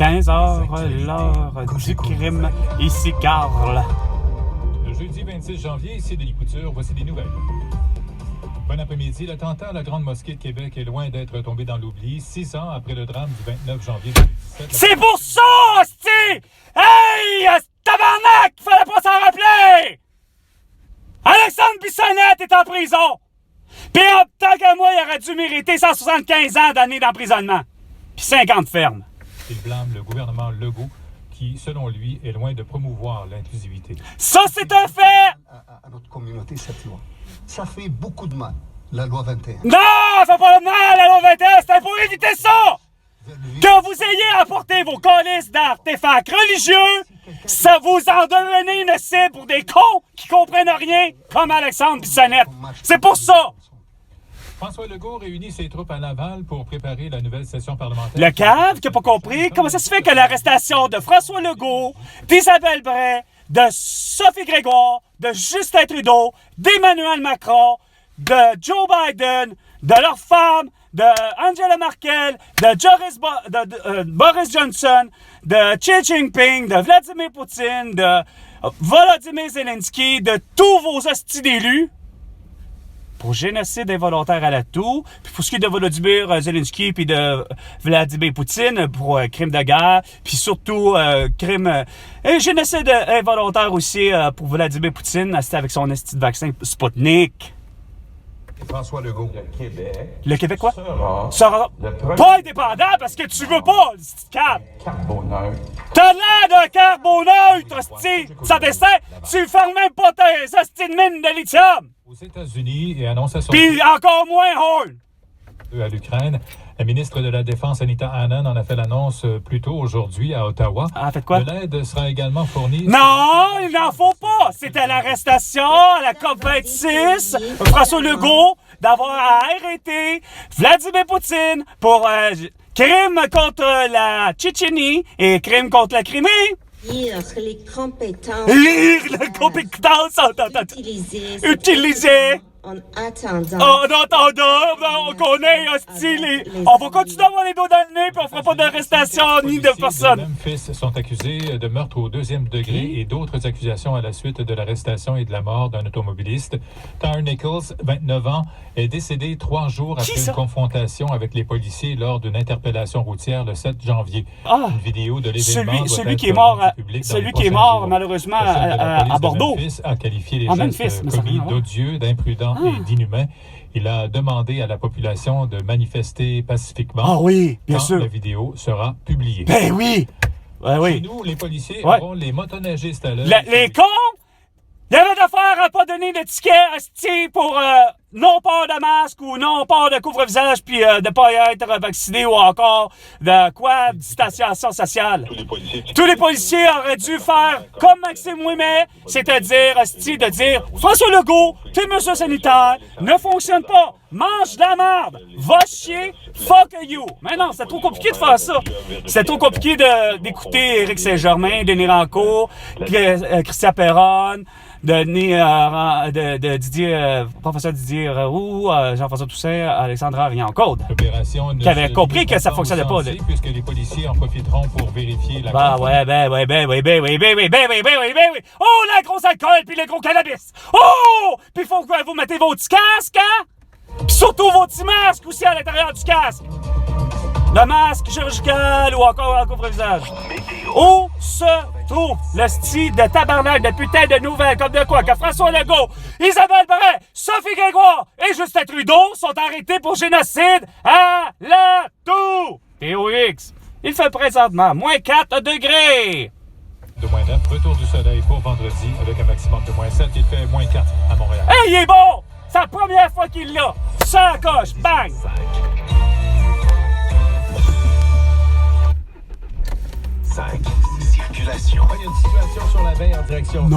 15h, l'heure du crime. Ici Carl. Le jeudi 26 janvier, ici Denis Couture, voici des nouvelles. Bon après-midi. L'attentat à la Grande Mosquée de Québec est loin d'être tombé dans l'oubli, 6 ans après le drame du 29 janvier 2017. C'est pour ça, hostie! Hey, tabarnak! Fallait pas s'en rappeler! Alexandre Bissonnette est en prison! Pis en tant que moi, il aurait dû mériter 175 ans d'années d'emprisonnement. Puis 50 fermes. Il blâme le gouvernement Legault, qui, selon lui, est loin de promouvoir l'inclusivité. Ça, c'est un fait! À notre communauté, cette loi. Ça fait beaucoup de mal, la loi 21. Non, ça fait pas de mal, la loi 21, c'était pour éviter ça! Que vous ayez apporté vos colis d'artefacts religieux, ça vous en devenez une cible pour des cons qui comprennent rien, comme Alexandre Bissonnette. C'est pour ça! François Legault réunit ses troupes à Laval pour préparer la nouvelle session parlementaire. Le cave qui n'a pas compris comment ça se fait que l'arrestation de François Legault, d'Isabelle Bray, de Sophie Grégoire, de Justin Trudeau, d'Emmanuel Macron, de Joe Biden, de leur femme, de Angela Merkel, de Boris Johnson, de Xi Jinping, de Vladimir Poutine, de Volodymyr Zelensky, de tous vos hosties d'élus, pour génocide involontaire à la toux, puis pour ce qui est de Volodymyr Zelensky puis de Vladimir Poutine, pour crime de guerre, puis surtout crime génocide involontaire aussi pour Vladimir Poutine, c'était avec son esti de vaccin Sputnik. François Legault. Le Québec. Le Québec quoi? Sera pas indépendant parce que tu veux pas, le cap. carboneutre. T'as l'air d'un carboneutre, hostie! Ça descend, tu fermes même pas tes hosties de mine de lithium! Aux États-Unis et annonce à son Pis encore moins Horn! à l'Ukraine. La ministre de la Défense, Anita Anand, en a fait l'annonce plus tôt aujourd'hui à Ottawa. Ah, fait quoi? De l'aide sera également fournie. Non, il n'en faut pas! C'était l'arrestation à la COP26, François Legault, d'avoir arrêté Vladimir Poutine pour crime contre la Tchétchénie et crime contre la Crimée. Lire les compétences. Lire les compétences utilisées. En attendant. En attendant, on connaît, hostie, on va continuer à avoir les dos dans le nez, puis on fera pas d'arrestation ni de personne. Les Memphis sont accusés de meurtre au 2e degré et d'autres accusations à la suite de l'arrestation et de la mort d'un automobiliste. Tyre Nichols, 29 ans, est décédé 3 jours après une confrontation avec les policiers lors d'une interpellation routière le 7 janvier. Ah, une vidéo de l'événement celui qui est mort, malheureusement à Bordeaux. Memphis a qualifié les gestes commis d'odieux, d'imprudents et d'inhumains. Il a demandé à la population de manifester pacifiquement. Ah oui, bien quand sûr. La vidéo sera publiée. Ben oui! Ben oui. Chez nous, les policiers auront les motoneigistes à l'heure. Les cons! Il y avait d'affaires à pas donner de ticket hostie pour non-port de masque ou non-port de couvre-visage puis de pas être vacciné ou encore de quoi? Distanciation sociale. Tous les policiers auraient dû faire comme Maxime Ouimet, c'est-à-dire hostie de dire François Legault, tes mesures sanitaires ne fonctionnent pas. Mange de la merde! Va chier! Fuck you! Mais non, c'est trop compliqué de faire ça. C'est trop compliqué d'écouter Éric Saint-Germain, Denis Rancourt, Christian Perron, de Didier, professeur Didier Roux, Jean-François Toussaint, Alexandre Riancourt, qui avait compris que ça fonctionnait pas. Puisque les policiers en profiteront pour vérifier la oui. Oh, la grosse alcool puis le gros cannabis! Oh! Puis faut que vous mettez vos petits casques, hein? Pis surtout vos petits masques aussi à l'intérieur du casque. Le masque chirurgical ou encore un couvre-visage. Où se trouve le style de tabarnak de putain de nouvelles comme de quoi que François Legault, Isabelle Bray, Sophie Grégoire et Justin Trudeau sont arrêtés pour génocide à la toux. TOX. Il fait présentement moins 4 degrés. De moins 9, retour du soleil pour vendredi avec un maximum de moins 7. Il fait moins 4 à Montréal. Hey, il est bon! C'est la première fois qu'il l'a. Ça coche, bang! 5. Circulation. Il y a une situation sur la baie en direction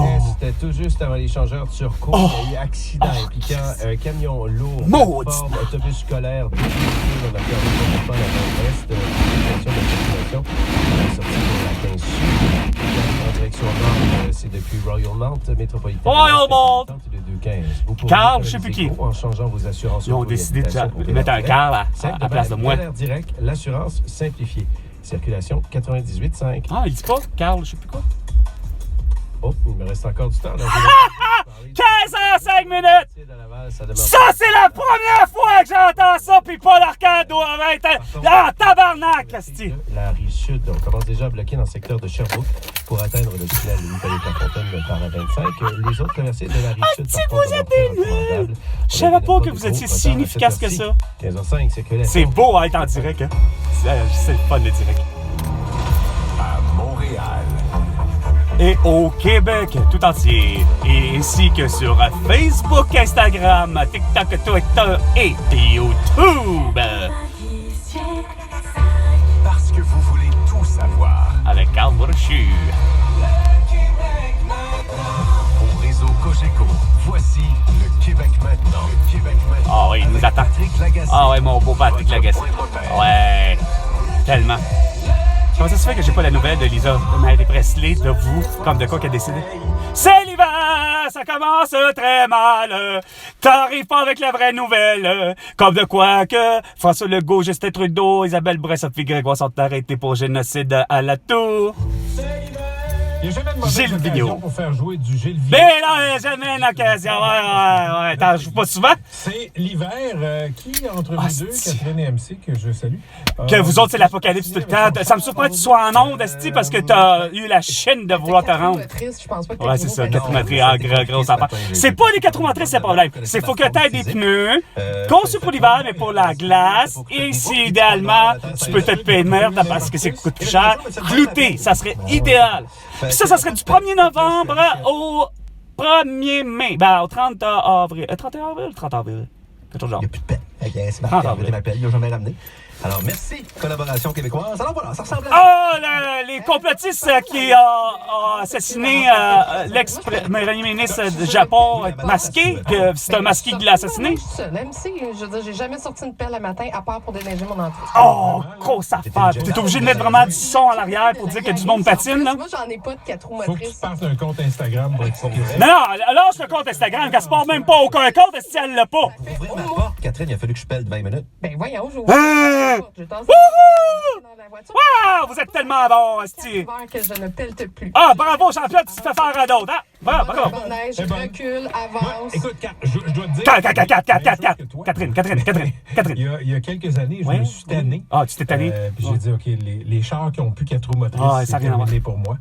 est. Tout juste avant l'échangeur de Turcot, il y a eu accident impliquant un camion lourd, plateforme, autobus scolaire, on a perdu complètement la nord-est, situation de circulation, la sortie de la 15 Sud, en direction nord, c'est depuis Royal Mount métropolitaine. Royal Mount! Carl, je sais plus qui. En changeant vos assurances. Ils ont décidé de mettre un Carl à la place de moi. Direct, l'assurance simplifiée. Circulation 98.5. Ah, il dit pas, Carl, je sais plus quoi. Oh, il me reste encore du temps. 15h05 minutes! Ça, c'est la première fois que j'entends ça, puis Paul Arcand doit être tabarnak, asti! La rive sud, on commence déjà à bloquer dans le secteur de Sherbrooke pour atteindre le tunnel Nicolas-Lafontaine par la 25. Les autres traversées de la rive sud Asti, vous êtes des nuls! Je savais pas que vous étiez si inefficace que ça. 15h05, circulation. C'est beau à être en direct, hein? C'est le fun, le direct. À Montréal. Et au Québec tout entier, et ainsi que sur Facebook, Instagram, TikTok, Twitter et YouTube. Parce que vous voulez tout savoir. Avec Carl Brochu. Au réseau Cogeco, voici le Québec maintenant. Le Québec maintenant. Ah oui, il nous attend. Patrick Lagacé. Ah ouais, mon beau Patrick Lagacé. Ouais, tellement. Comment ça se fait que j'ai pas la nouvelle de Lisa Marie Presley, de vous, comme de quoi qu'elle a décidé? C'est l'hiver, ça commence très mal. T'arrives pas avec la vraie nouvelle. Comme de quoi que François Legault, Justin Trudeau, Isabelle Brun, Sophie Grégoire sont arrêtés pour génocide à la tour. Il n'y a jamais de mauvaise Gilles occasion Vigneault. pour faire jouer du Gilles Vigneault. Mais là, il n'y a jamais une occasion. Ouais. T'en joues pas souvent? C'est l'hiver. Qui, entre Ah, les deux, c'est- Catherine et MC, que je salue. Que vous autres, c'est l'apocalypse tout le temps. Ça me surprend que tu sois en onde, Esti, parce que t'as eu la chaîne de vouloir te rendre. Je pense pas que Ouais, c'est ça, 4 roues motrices, grosse affaire. C'est pas les 4 roues motrices, c'est le problème. C'est faut que tu aies des pneus conçus pour l'hiver, mais pour la glace. Et si, idéalement, tu peux te payer de merde parce que ça coûte plus cher, clouté, ça serait idéal. Puis ça serait du 1er novembre au 1er mai. Ben, au 30 avril. 31 avril ou 30 avril? Quelque chose de genre. Il n'y a plus de paix. C'est Ah, marqué, pardon. il m'appelle, il n'a jamais ramené. Alors, merci, collaboration québécoise. Alors voilà, ça ressemble à... Ah, les complotistes qui ont assassiné l'ex-premier ministre du Japon masqué, que c'est un masqué qui l'a assassiné. Je suis seule. Même si, je veux dire, j'ai jamais sorti une pelle le matin à part pour déneiger mon entrée. Oh, grosse affaire. T'es obligé de mettre vraiment du son à l'arrière pour dire que du monde patine, là. Moi, j'en ai pas de 4 roues Faut que tu motrices. partes d'un compte Instagram pour expliquer ça. Non, lâche le compte Instagram, qu'elle se part même pas aucun compte si elle l'a pas. Pour ouvrir ma porte, Catherine, il a fallu que je pèle de 20 minutes. Ben voyons, je Hein? J'ai tenté Wouhou! dans la voiture. Wow, vous êtes tellement bon, esti. Que je ne pelte plus. Ah, bravo, champion, tu te fais faire à d'autres, hein? Bravo. Bon neige, C'est bon. recule, Ouais, avance. écoute, je dois te dire... Catherine. Il y a quelques années, je Ouais. me suis tanné. Ah, tu t'es tanné? Puis j'ai dit, OK, les chars qui n'ont plus 4 roues motrices, Ah, ça c'est a rien à voir. terminé pour moi.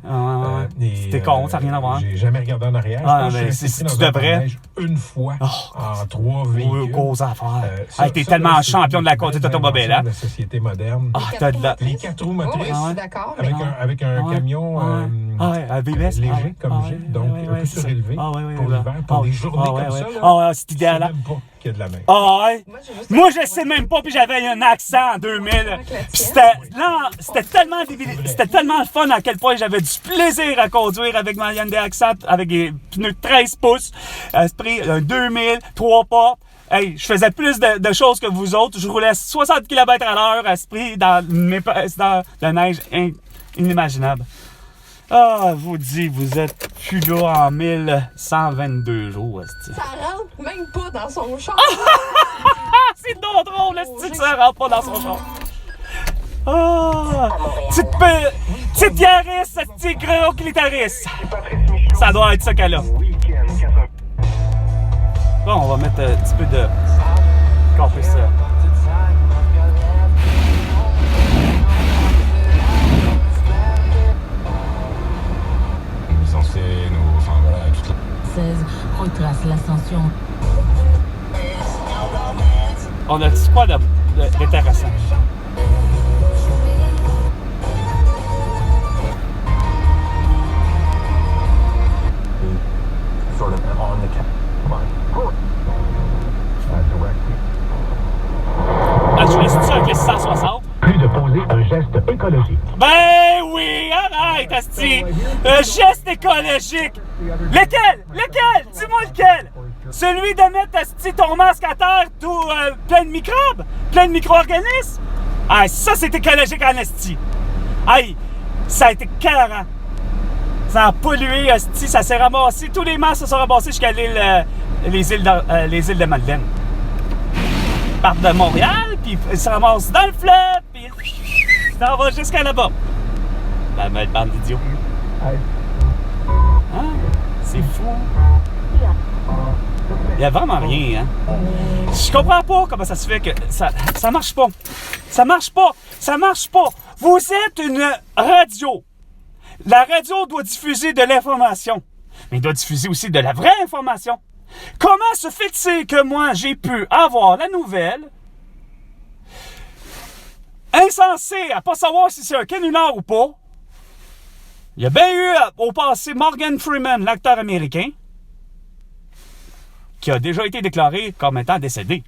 Et, C'était con, ça n'a rien à voir. J'ai jamais regardé en arrière. Ah, Je pense mais que je suis si resté tu dans un devrais. manège une fois en 3 véhicules. Oui, grosse affaire. Ça, Hey, t'es ça, tellement là, c'est champion de la une conduite belle automobile, hein? invention de la société moderne. Ah, t'as de la... Les 4 roues Oui, motrices, je suis d'accord. avec un Ouais. camion un VUS. léger comme j'ai, donc un peu c'est ça. surélevé Ah, ouais, pour là. l'hiver, pour Ah, des journées ouais, comme ouais. ça. Là, Ah, ouais, c'est je sais idéal, hein? même pas qu'il y a de la mer. Ah, ouais. Moi, Je sais même pas, puis j'avais un accent en 2000. Puis c'était tellement le fun à quel point j'avais du plaisir à conduire avec ma Hyundai Accent, avec des pneus de 13 pouces, esprit un 2000, 3 portes. Hey, je faisais plus de choses que vous autres. Je roulais 60 km/h, esprit, dans la neige inimaginable. Ah, vous dites, vous êtes plus là en 1122 jours, esti. Ça rentre même pas dans son char. C'est donc drôle, esti, que ça rentre pas dans son char. Ah! Petite Yaris, esti, gros clitoris. Ça doit être ça qu'elle a. Bon, on va mettre un petit peu de... Camper ça. Censé nous... Enfin voilà, toute la... 16 retrace l'ascension. On a dit quoi d'intéressant? Sort of on the cap. Come on. Directly. Ah, tu laisses ça avec les 160? Plus de poser un geste écologique. Ben oui, arrête, asti! Un geste écologique! Lequel? Dis-moi lequel! Celui de mettre, asti, ton masque à terre tout plein de microbes? Plein de micro-organismes? Ah, ça, c'est écologique en asti! Aïe, ça a été carrant! Ça a pollué, asti, ça s'est ramassé, tous les masques se sont ramassés jusqu'à les îles de Madeleine. Ils partent de Montréal, puis ils se ramassent dans le fleuve, puis Ça va jusqu'à là-bas. La belle bande d'idiots. Hein? C'est fou. Il n'y a vraiment rien, hein? Je comprends pas comment ça se fait que ça marche pas. Ça marche pas. Ça marche pas. Vous êtes une radio. La radio doit diffuser de l'information. Mais il doit diffuser aussi de la vraie information. Comment se fait-il que moi, j'ai pu avoir la nouvelle insensé à pas savoir si c'est un canular ou pas? Il y a bien eu au passé Morgan Freeman, l'acteur américain, qui a déjà été déclaré comme étant décédé.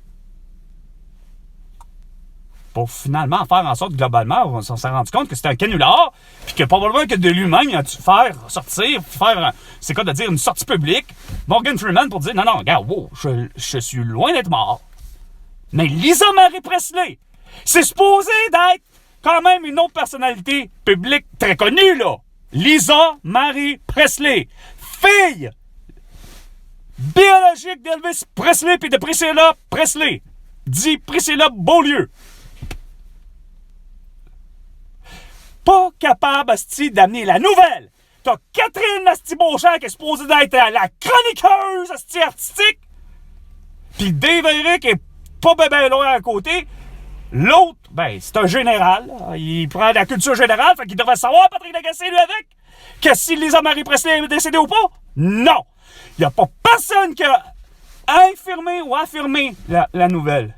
Pour finalement faire en sorte que globalement, on s'est rendu compte que c'était un canular, puis que probablement que de lui-même, il a dû faire c'est quoi de dire, une sortie publique, Morgan Freeman, pour dire, non, regarde, wow, je suis loin d'être mort. Mais Lisa Marie Presley, c'est supposé d'être quand même une autre personnalité publique très connue, là. Lisa Marie Presley, fille biologique d'Elvis Presley puis de Priscilla Presley, dit Priscilla Beaulieu. Pas capable, asti, d'amener la nouvelle. T'as Catherine asti Beauchamp qui est supposée d'être la chroniqueuse asti artistique. Puis Dave Eric est pas ben loin à côté. L'autre, ben, c'est un général. Il prend la culture générale, fait qu'il devrait savoir, Patrick Lagacé, lui, avec, que si Lisa Marie Presley est décédée ou pas. Non! Il n'y a pas personne qui a infirmé ou affirmé la nouvelle.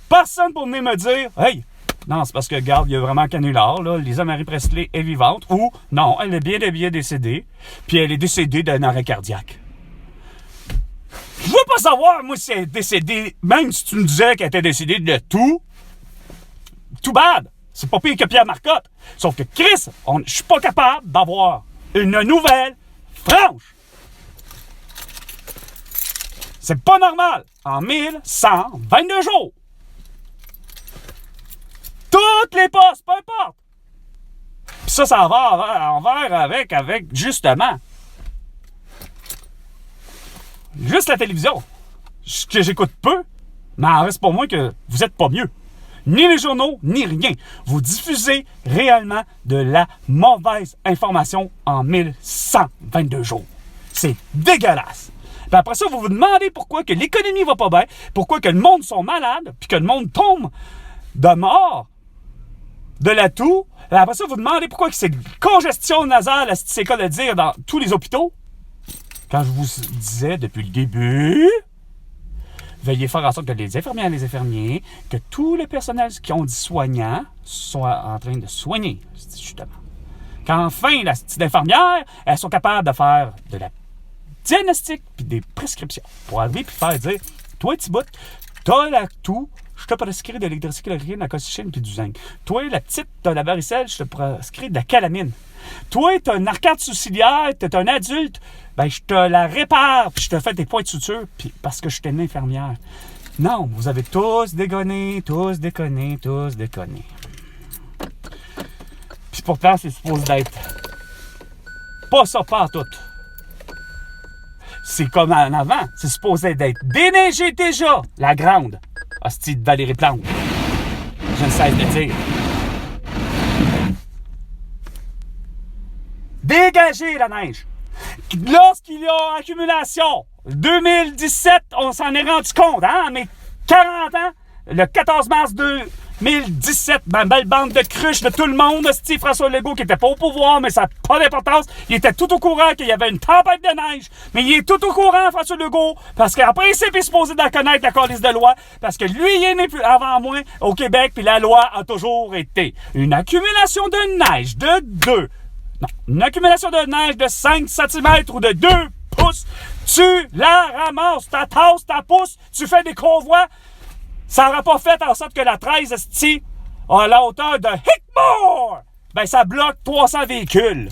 Personne pour venir me dire, hey, non, c'est parce que, regarde, il y a vraiment un canular, là. Lisa Marie Presley est vivante, ou non, elle est bien décédée, puis elle est décédée d'un arrêt cardiaque. Je veux pas savoir, moi, si elle est décédée, même si tu me disais qu'elle était décédée de tout bad. C'est pas pire que Pierre Marcotte. Sauf que Chris, je suis pas capable d'avoir une nouvelle franche. C'est pas normal. En 1122 jours. Toutes les postes, peu importe. Puis ça va envers avec justement. Juste la télévision, que j'écoute peu, mais en reste pour moi que vous êtes pas mieux. Ni les journaux, ni rien. Vous diffusez réellement de la mauvaise information en 1122 jours. C'est dégueulasse. Puis après ça, vous vous demandez pourquoi que l'économie va pas bien, pourquoi que le monde sont malades, puis que le monde tombe de mort, de la toux. Et après ça, vous demandez pourquoi que c'est congestion nasale, c'est quoi de dire, dans tous les hôpitaux. Quand je vous disais depuis le début, veuillez faire en sorte que les infirmières et les infirmiers, que tous les personnels qui ont dit soignants soient en train de soigner, justement. Qu'enfin, la petite infirmière, elles sont capables de faire de la diagnostic puis des prescriptions pour arriver puis faire dire, toi, petit bout, t'as la toux, je te prescris de l'hydroxychloroquine, de la colchicine puis du zinc. Toi, la petite, t'as la varicelle, je te prescris de la calamine. Toi, t'as une arcade sourcilière, t'es un adulte, ben je te la répare, puis je te fais des points de suture, puis parce que je suis une infirmière. Non, vous avez tous déconné. Puis pourtant, c'est supposé d'être pas ça, pas tout. C'est comme en avant, c'est supposé d'être déneigé déjà, la grande. Hostie de Valérie Plante. Je ne cesse de dire. Dégager la neige. Lorsqu'il y a accumulation, 2017, on s'en est rendu compte, hein, mais 40 ans, le 14 mars 2017, ma belle bande de cruches de tout le monde, Steve François Legault qui était pas au pouvoir, mais ça n'a pas d'importance, il était tout au courant qu'il y avait une tempête de neige, mais il est tout au courant, François Legault, parce qu'en principe, il est supposé de connaître la calice de loi, parce que lui, il est né plus avant moi au Québec, puis la loi a toujours été une accumulation de neige de 2. Non, une accumulation de neige de 5 cm ou de 2 pouces, tu la ramasses, ta tasse, ta pousse, tu fais des convois. Ça n'aura pas fait en sorte que la 13 esti à la hauteur de Hickmore, ben ça bloque 300 véhicules.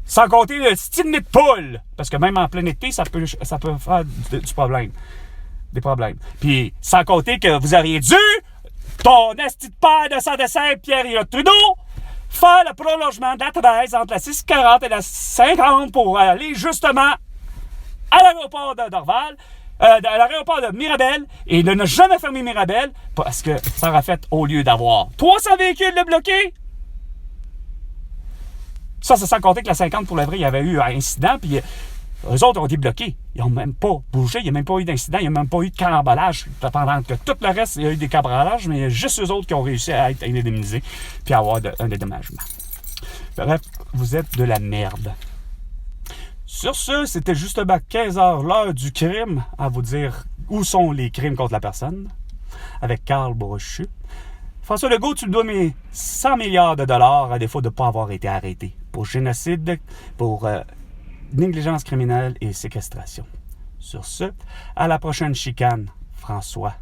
Sans compter le style nid de poule, parce que même en plein été, ça peut faire du problème. Des problèmes. Puis, sans compter que vous auriez dû, ton esti de père de Saint-Denis, Pierre Trudeau, faire le prolongement de la 13 entre la 640 et la 50 pour aller justement à l'aéroport de Dorval. à l'aéroport de Mirabel et de ne jamais fermer Mirabel parce que ça aurait fait, au lieu d'avoir 300 véhicules de bloqués, ça, c'est sans compter que la 50, pour le vrai, il y avait eu un incident, puis eux autres ont été bloqués. Ils n'ont même pas bougé, il n'y a même pas eu d'incident, il n'y a même pas eu de carambolage. Pendant que tout le reste, il y a eu des carambolages, mais il y a juste eux autres qui ont réussi à être indemnisés puis à avoir un dédommagement. Bref, vous êtes de la merde. Sur ce, c'était justement 15 heures l'heure du crime, à vous dire où sont les crimes contre la personne, avec Carl Brochu. François Legault, tu lui dois mes 100 milliards de dollars à défaut de ne pas avoir été arrêté pour génocide, pour négligence criminelle et séquestration. Sur ce, à la prochaine chicane, François.